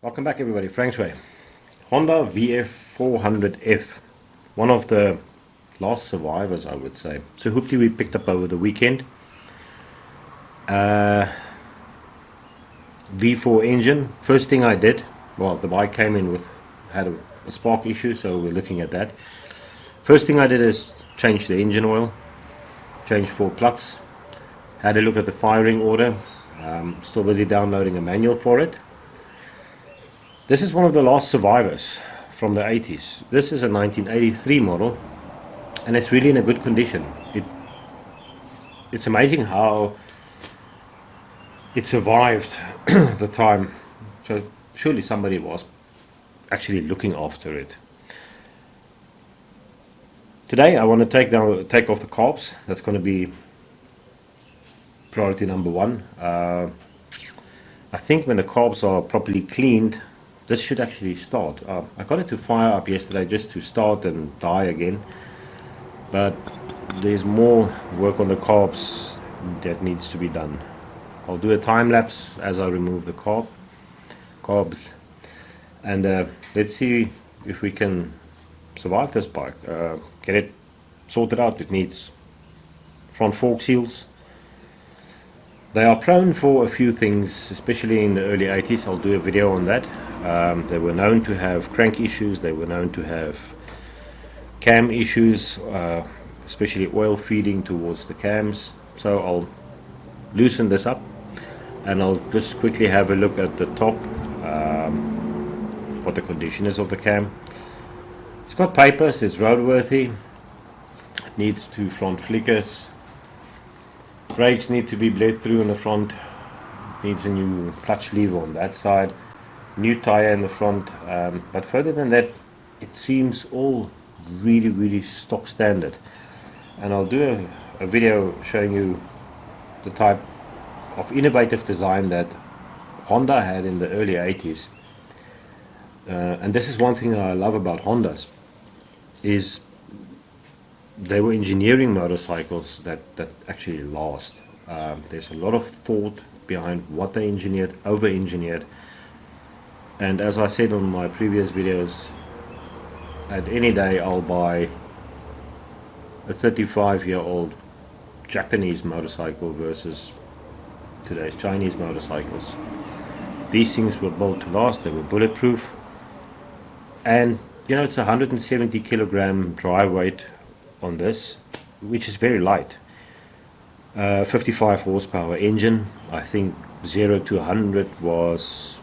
Welcome back everybody, Franksway. Honda VF400F, one of the last survivors I would say. So hoopty we picked up over the weekend. V4 engine, first thing I did, well the bike came in with, had a spark issue, so we're looking at that. First thing I did is change the engine oil, change 4 plugs, had a look at the firing order, still busy downloading a manual for it. This is one of the last survivors from the 80s. This is a 1983 model and it's really in a good condition. It's amazing how it survived the time. So surely somebody was actually looking after it. Today I want to take off the carbs. That's going to be priority number one. I think when the carbs are properly cleaned, this should actually start. I got it to fire up yesterday just to start and die again, but there's more work on the carbs that needs to be done. I'll do a time lapse as I remove the carbs, and let's see if we can survive this bike. Get it sorted out. It needs front fork seals. They are prone for a few things, especially in the early 80s. I'll do a video on that. They were known to have crank issues, they were known to have cam issues, especially oil feeding towards the cams. So I'll loosen this up and I'll just quickly have a look at the top, what the condition is of the cam. It's got papers, it's roadworthy, it needs 2 front flickers, brakes need to be bled through in the front, needs a new clutch lever on that side, new tire in the front, but further than that it seems all really stock standard. And I'll do a video showing you the type of innovative design that Honda had in the early 80s. And this is one thing I love about Hondas, is they were engineering motorcycles that actually last. There's a lot of thought behind what they engineered, over-engineered. And as I said on my previous videos, at any day I'll buy a 35-year-old Japanese motorcycle versus today's Chinese motorcycles. These things were built to last, they were bulletproof, and you know, it's 170 kilogram dry weight on this, which is very light. 55 horsepower engine. I think 0 to 100 was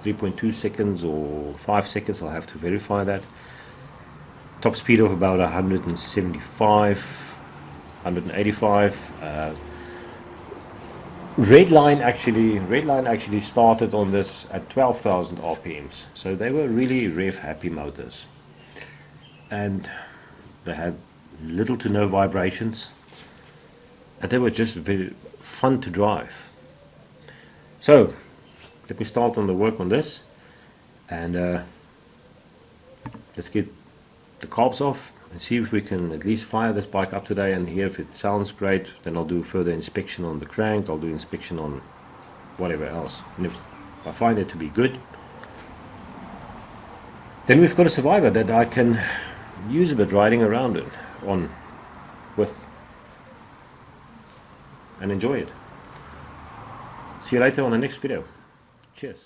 3.2 seconds or 5 seconds, I'll have to verify that. Top speed of about 175, 185. Redline actually started on this at 12,000 RPMs, so they were really rev happy motors, and they had little to no vibrations, and they were just very fun to drive. So let me start on the work on this, and let's get the carbs off and see if we can at least fire this bike up today and hear if it sounds great. Then I'll do further inspection on the crank, I'll do inspection on whatever else, and if I find it to be good, then we've got a survivor that I can use a bit riding around it with and enjoy it. See you later on the next video. Cheers.